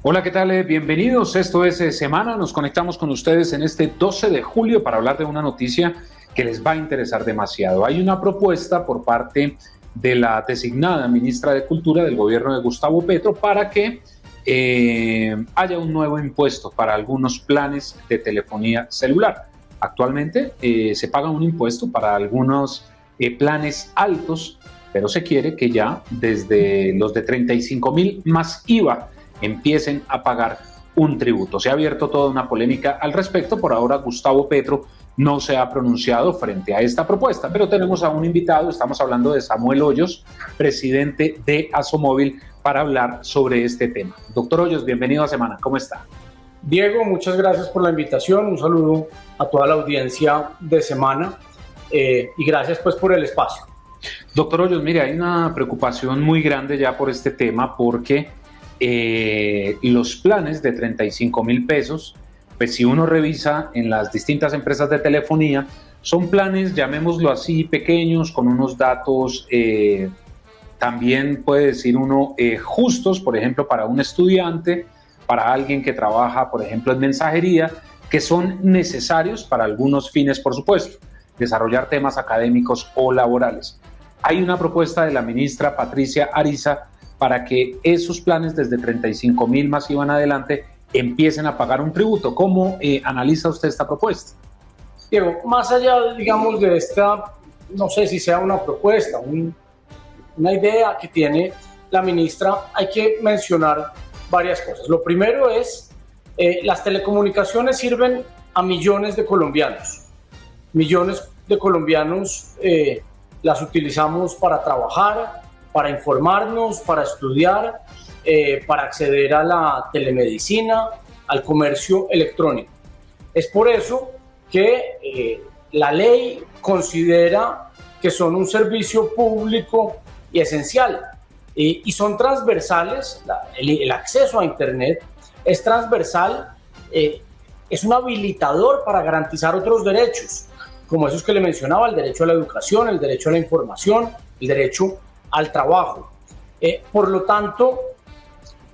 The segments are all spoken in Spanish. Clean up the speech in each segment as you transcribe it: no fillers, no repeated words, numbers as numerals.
Hola, ¿qué tal? Bienvenidos. Esto es Semana. Nos conectamos con ustedes en este 12 de julio para hablar de una noticia que les va a interesar demasiado. Hay una propuesta por parte de la designada ministra de Cultura del gobierno de Gustavo Petro para que haya un nuevo impuesto para algunos planes de telefonía celular. Actualmente se paga un impuesto para algunos planes altos, pero se quiere que ya desde los de 35,000 más IVA empiecen a pagar un tributo. Se ha abierto toda una polémica al respecto. Por ahora Gustavo Petro no se ha pronunciado frente a esta propuesta, pero tenemos a un invitado. Estamos hablando de Samuel Hoyos, presidente de Asomóvil, para hablar sobre este tema. Doctor Hoyos, bienvenido a Semana. ¿Cómo está? Diego, muchas gracias por la invitación. Un saludo a toda la audiencia de Semana y gracias pues por el espacio. Doctor Hoyos, mire, hay una preocupación muy grande ya por este tema porque los planes de 35,000 pesos, pues si uno revisa en las distintas empresas de telefonía, son planes, llamémoslo así, pequeños, con unos datos, también puede decir uno, justos, por ejemplo, para un estudiante, para alguien que trabaja, por ejemplo, en mensajería, que son necesarios para algunos fines, por supuesto, desarrollar temas académicos o laborales. Hay una propuesta de la ministra Patricia Ariza para que esos planes desde 35,000 más y van adelante empiecen a pagar un tributo. ¿Cómo analiza usted esta propuesta? Diego, más allá, digamos, de esta, no sé si sea una propuesta, una idea que tiene la ministra, hay que mencionar varias cosas. Lo primero es, las telecomunicaciones sirven a millones de colombianos. Millones de colombianos las utilizamos para trabajar, para informarnos, para estudiar, para acceder a la telemedicina, al comercio electrónico. Es por eso que la ley considera que son un servicio público y esencial y son transversales. El acceso a Internet es transversal, es un habilitador para garantizar otros derechos, como esos que le mencionaba: el derecho a la educación, el derecho a la información, el derecho al trabajo. Por lo tanto,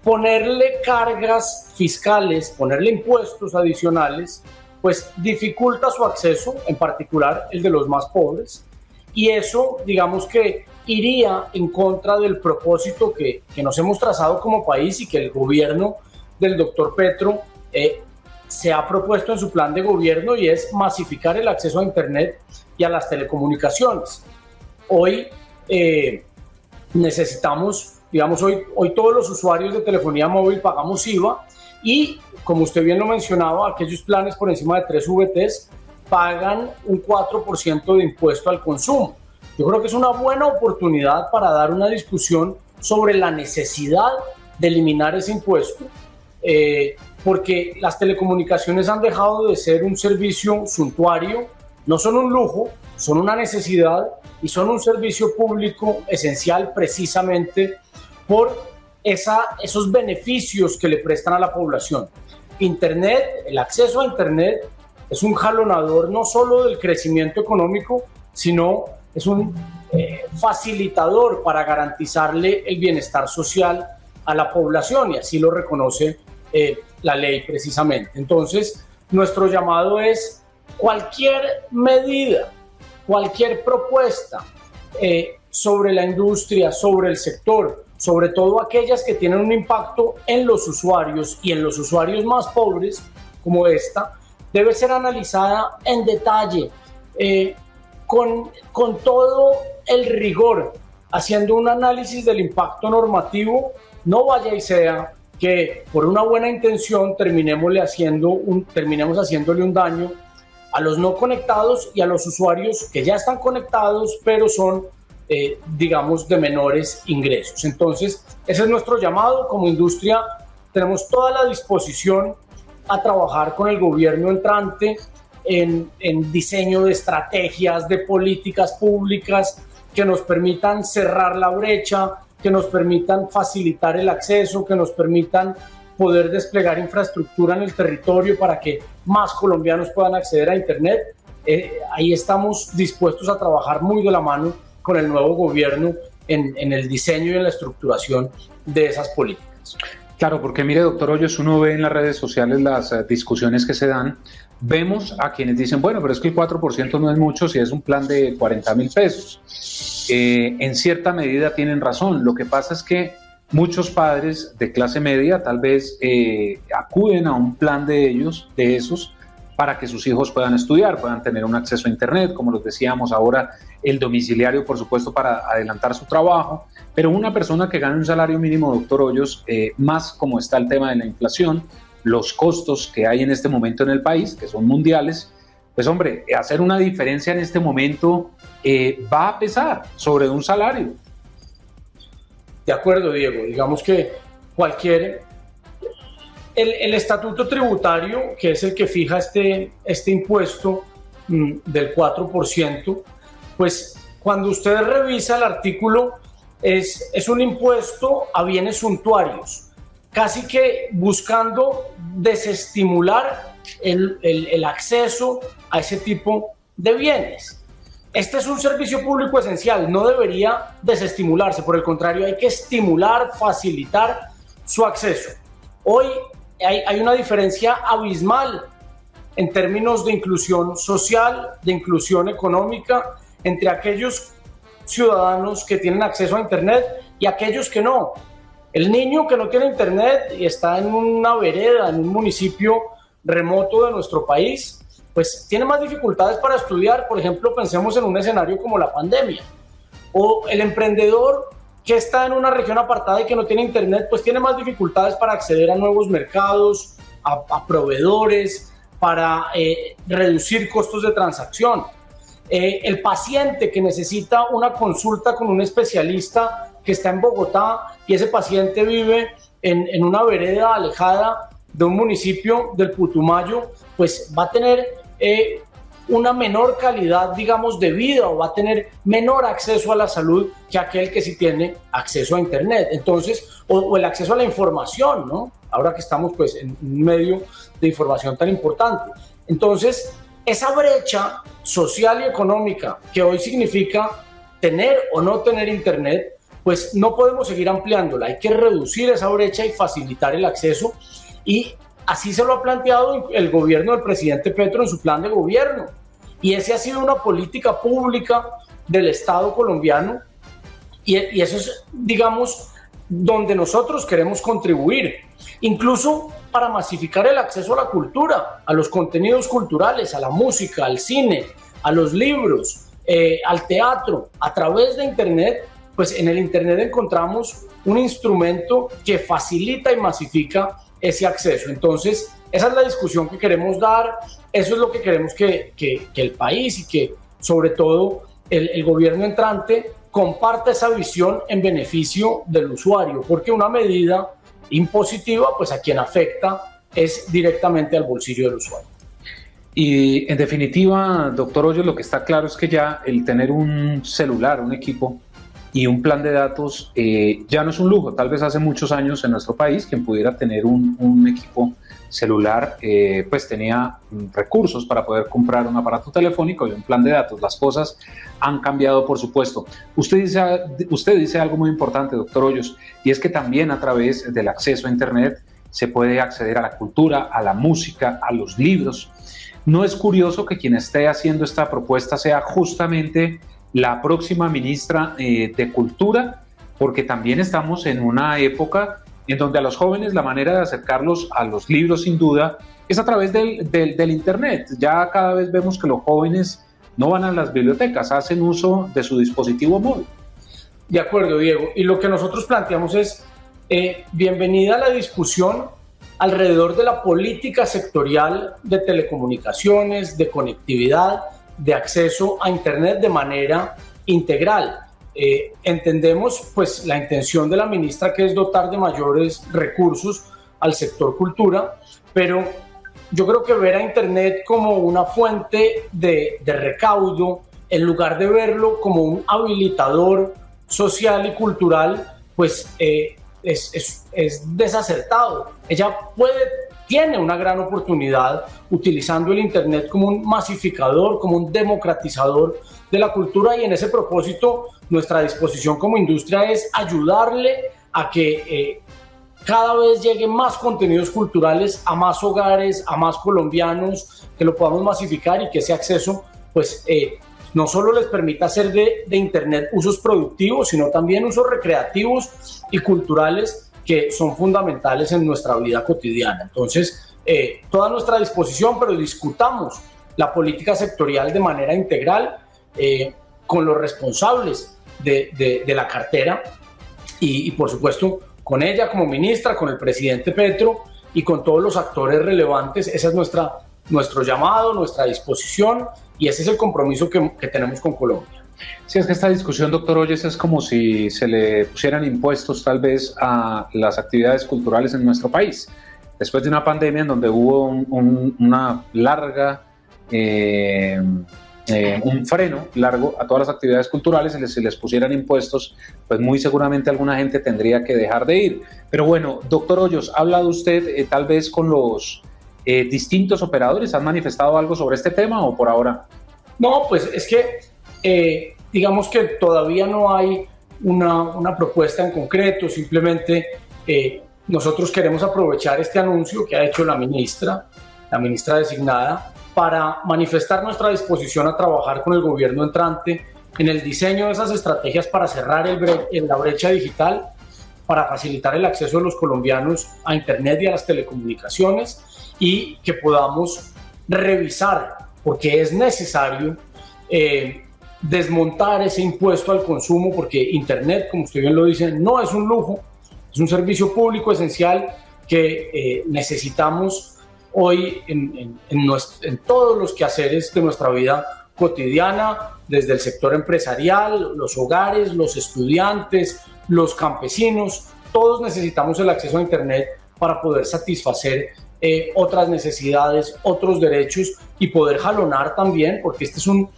ponerle cargas fiscales, ponerle impuestos adicionales, pues dificulta su acceso, en particular el de los más pobres, y eso, digamos que iría en contra del propósito que nos hemos trazado como país y que el gobierno del doctor Petro se ha propuesto en su plan de gobierno, y es masificar el acceso a Internet y a las telecomunicaciones. Hoy necesitamos, digamos, hoy todos los usuarios de telefonía móvil pagamos IVA y, como usted bien lo mencionaba, aquellos planes por encima de 3 VTs pagan un 4% de impuesto al consumo. Yo creo que es una buena oportunidad para dar una discusión sobre la necesidad de eliminar ese impuesto, porque las telecomunicaciones han dejado de ser un servicio suntuario, no son un lujo, son una necesidad y son un servicio público esencial precisamente por esos beneficios que le prestan a la población. Internet, el acceso a Internet es un jalonador no solo del crecimiento económico, sino es un facilitador para garantizarle el bienestar social a la población, y así lo reconoce la ley precisamente. Entonces, nuestro llamado es: cualquier medida, cualquier propuesta sobre la industria, sobre el sector, sobre todo aquellas que tienen un impacto en los usuarios y en los usuarios más pobres, como esta, debe ser analizada en detalle, con todo el rigor, haciendo un análisis del impacto normativo. No vaya y sea que por una buena intención terminemos haciéndole un daño a los no conectados y a los usuarios que ya están conectados, pero son, digamos, de menores ingresos. Entonces, ese es nuestro llamado. Como industria tenemos toda la disposición a trabajar con el gobierno entrante en diseño de estrategias, de políticas públicas que nos permitan cerrar la brecha, que nos permitan facilitar el acceso, que nos permitan poder desplegar infraestructura en el territorio para que más colombianos puedan acceder a Internet. Ahí estamos dispuestos a trabajar muy de la mano con el nuevo gobierno en el diseño y en la estructuración de esas políticas. Claro, porque mire, doctor Hoyos, uno ve en las redes sociales las discusiones que se dan. Vemos a quienes dicen, bueno, pero es que el 4% no es mucho si es un plan de 40.000 pesos. En cierta medida tienen razón. Lo que pasa es que muchos padres de clase media tal vez acuden a un plan de esos, para que sus hijos puedan estudiar, puedan tener un acceso a Internet, como los decíamos ahora, el domiciliario, por supuesto, para adelantar su trabajo. Pero una persona que gane un salario mínimo, doctor Hoyos, más como está el tema de la inflación, los costos que hay en este momento en el país, que son mundiales, pues hombre, hacer una diferencia en este momento va a pesar sobre un salario. De acuerdo, Diego. Digamos que el estatuto tributario, que es el que fija este impuesto del 4%, pues cuando usted revisa el artículo, es un impuesto a bienes suntuarios, casi que buscando desestimular el acceso a ese tipo de bienes. Este es un servicio público esencial, no debería desestimularse, por el contrario, hay que estimular, facilitar su acceso. Hoy hay una diferencia abismal en términos de inclusión social, de inclusión económica, entre aquellos ciudadanos que tienen acceso a Internet y aquellos que no. El niño que no tiene Internet y está en una vereda, en un municipio remoto de nuestro país, pues tiene más dificultades para estudiar. Por ejemplo, pensemos en un escenario como la pandemia. O el emprendedor que está en una región apartada y que no tiene Internet, pues tiene más dificultades para acceder a nuevos mercados, a proveedores, para reducir costos de transacción. El paciente que necesita una consulta con un especialista que está en Bogotá y ese paciente vive en una vereda alejada de un municipio del Putumayo, pues va a tener una menor calidad, digamos, de vida, o va a tener menor acceso a la salud que aquel que sí tiene acceso a Internet. Entonces, o el acceso a la información, ¿no? Ahora que estamos pues en un medio de información tan importante. Entonces, esa brecha social y económica que hoy significa tener o no tener Internet, pues no podemos seguir ampliándola. Hay que reducir esa brecha y facilitar el acceso, y así se lo ha planteado el gobierno del presidente Petro en su plan de gobierno. Y esa ha sido una política pública del Estado colombiano, y eso es, digamos, donde nosotros queremos contribuir, incluso para masificar el acceso a la cultura, a los contenidos culturales, a la música, al cine, a los libros, al teatro, a través de Internet. Pues en el Internet encontramos un instrumento que facilita y masifica ese acceso. Entonces, esa es la discusión que queremos dar, eso es lo que queremos que el país y que sobre todo el gobierno entrante comparta esa visión en beneficio del usuario, porque una medida impositiva, pues a quien afecta es directamente al bolsillo del usuario. Y en definitiva, doctor Hoyos, lo que está claro es que ya el tener un celular, un equipo y un plan de datos ya no es un lujo. Tal vez hace muchos años en nuestro país quien pudiera tener un equipo celular pues tenía recursos para poder comprar un aparato telefónico y un plan de datos. Las cosas han cambiado, por supuesto. Usted dice algo muy importante, doctor Hoyos, y es que también a través del acceso a Internet se puede acceder a la cultura, a la música, a los libros. ¿No es curioso que quien esté haciendo esta propuesta sea justamente la próxima ministra de Cultura? Porque también estamos en una época en donde a los jóvenes la manera de acercarlos a los libros, sin duda, es a través del Internet. Ya cada vez vemos que los jóvenes no van a las bibliotecas, hacen uso de su dispositivo móvil. De acuerdo, Diego. Y lo que nosotros planteamos es bienvenida a la discusión alrededor de la política sectorial de telecomunicaciones, de conectividad, de acceso a Internet de manera integral. Entendemos pues la intención de la ministra, que es dotar de mayores recursos al sector cultura, pero yo creo que ver a Internet como una fuente de recaudo, en lugar de verlo como un habilitador social y cultural, pues es desacertado. Ella tiene una gran oportunidad utilizando el Internet como un masificador, como un democratizador de la cultura, y en ese propósito nuestra disposición como industria es ayudarle a que cada vez lleguen más contenidos culturales a más hogares, a más colombianos, que lo podamos masificar y que ese acceso pues no solo les permita hacer de Internet usos productivos, sino también usos recreativos y culturales que son fundamentales en nuestra vida cotidiana. Entonces, toda nuestra disposición, pero discutamos la política sectorial de manera integral con los responsables de la cartera y por supuesto con ella como ministra, con el presidente Petro y con todos los actores relevantes. Esa es nuestro llamado, nuestra disposición, y ese es el compromiso que tenemos con Colombia. Sí, es que esta discusión, doctor Hoyos, es como si se le pusieran impuestos tal vez a las actividades culturales en nuestro país. Después de una pandemia en donde hubo una larga, un freno largo a todas las actividades culturales, si les pusieran impuestos, pues muy seguramente alguna gente tendría que dejar de ir. Pero bueno, doctor Hoyos, ¿ha hablado usted tal vez con los distintos operadores? ¿Han manifestado algo sobre este tema o por ahora? No, pues es que digamos que todavía no hay una propuesta en concreto, simplemente nosotros queremos aprovechar este anuncio que ha hecho la ministra designada, para manifestar nuestra disposición a trabajar con el gobierno entrante en el diseño de esas estrategias para cerrar la brecha digital, para facilitar el acceso de los colombianos a Internet y a las telecomunicaciones, y que podamos revisar, porque es necesario desmontar ese impuesto al consumo, porque Internet, como usted bien lo dice, no es un lujo, es un servicio público esencial que necesitamos hoy en todos los quehaceres de nuestra vida cotidiana, desde el sector empresarial, los hogares, los estudiantes, los campesinos. Todos necesitamos el acceso a Internet para poder satisfacer otras necesidades, otros derechos, y poder jalonar también, porque este es un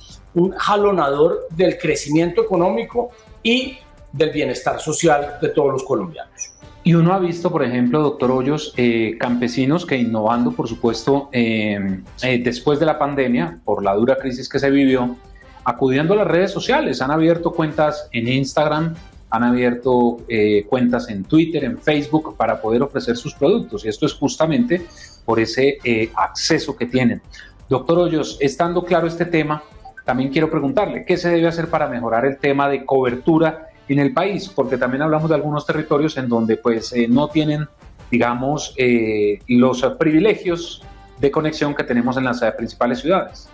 jalonador del crecimiento económico y del bienestar social de todos los colombianos. Y uno ha visto, por ejemplo, doctor Hoyos, campesinos que, innovando, por supuesto, después de la pandemia, por la dura crisis que se vivió, acudiendo a las redes sociales, han abierto cuentas en Instagram, han abierto cuentas en Twitter, en Facebook, para poder ofrecer sus productos, y esto es justamente por ese acceso que tienen. Doctor Hoyos, estando claro este tema, también quiero preguntarle, ¿qué se debe hacer para mejorar el tema de cobertura en el país? Porque también hablamos de algunos territorios en donde pues no tienen, digamos, los privilegios de conexión que tenemos en las principales ciudades.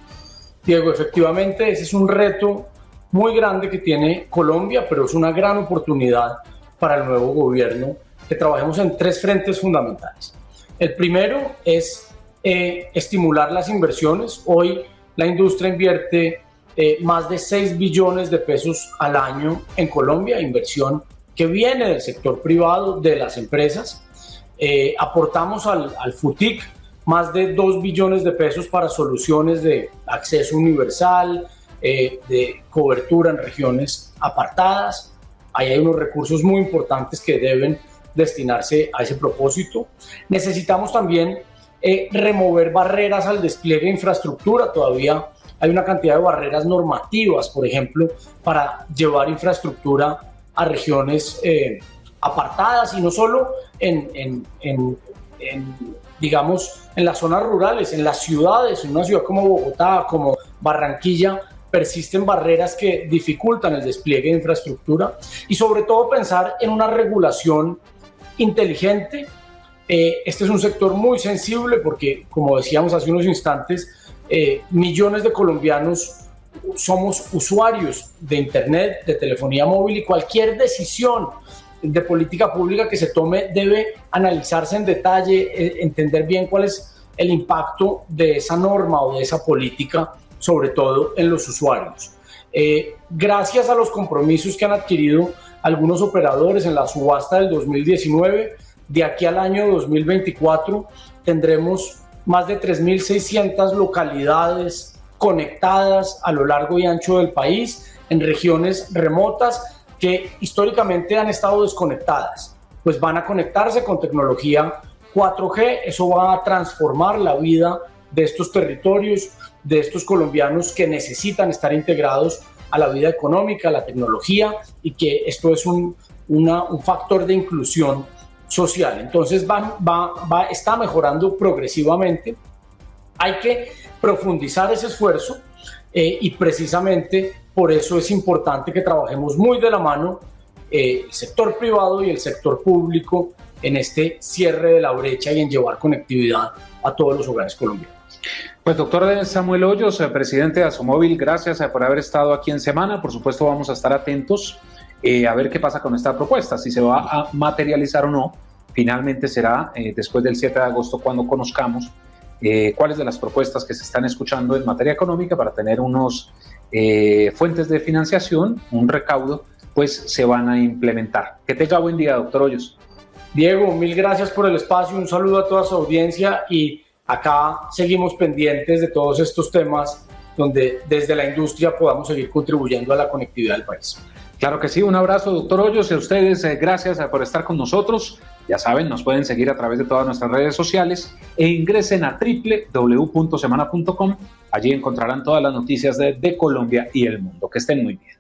Diego, efectivamente ese es un reto muy grande que tiene Colombia, pero es una gran oportunidad para el nuevo gobierno que trabajemos en 3 frentes fundamentales. El primero es estimular las inversiones. Hoy la industria invierte más de 6 billones de pesos al año en Colombia, inversión que viene del sector privado, de las empresas. Aportamos al FUTIC más de 2 billones de pesos para soluciones de acceso universal, de cobertura en regiones apartadas. Ahí hay unos recursos muy importantes que deben destinarse a ese propósito. Necesitamos también remover barreras al despliegue de infraestructura. Todavía hay una cantidad de barreras normativas, por ejemplo, para llevar infraestructura a regiones apartadas, y no solo digamos, en las zonas rurales, en las ciudades. En una ciudad como Bogotá, como Barranquilla, persisten barreras que dificultan el despliegue de infraestructura, y sobre todo pensar en una regulación inteligente. Este es un sector muy sensible porque, como decíamos hace unos instantes, millones de colombianos somos usuarios de Internet, de telefonía móvil, y cualquier decisión de política pública que se tome debe analizarse en detalle, entender bien cuál es el impacto de esa norma o de esa política, sobre todo en los usuarios. Gracias a los compromisos que han adquirido algunos operadores en la subasta del 2019, de aquí al año 2024 tendremos más de 3.600 localidades conectadas a lo largo y ancho del país, en regiones remotas que históricamente han estado desconectadas. Pues van a conectarse con tecnología 4G. Eso va a transformar la vida de estos territorios, de estos colombianos que necesitan estar integrados a la vida económica, a la tecnología, y que esto es un factor de inclusión social. Entonces está mejorando progresivamente. Hay que profundizar ese esfuerzo y precisamente por eso es importante que trabajemos muy de la mano el sector privado y el sector público en este cierre de la brecha y en llevar conectividad a todos los hogares colombianos. Pues doctor Samuel Hoyos, presidente de Asomóvil, gracias por haber estado aquí en Semana. Por supuesto vamos a estar atentos a ver qué pasa con esta propuesta, si se va a materializar o no. Finalmente será después del 7 de agosto cuando conozcamos cuáles de las propuestas que se están escuchando en materia económica para tener unos fuentes de financiación, un recaudo, pues se van a implementar. Que tenga buen día, doctor Hoyos. Diego, mil gracias por el espacio, un saludo a toda su audiencia y acá seguimos pendientes de todos estos temas donde desde la industria podamos seguir contribuyendo a la conectividad del país. Claro que sí, un abrazo, doctor Hoyos, y a ustedes gracias por estar con nosotros. Ya saben, nos pueden seguir a través de todas nuestras redes sociales e ingresen a www.semana.com. Allí encontrarán todas las noticias de Colombia y el mundo. Que estén muy bien.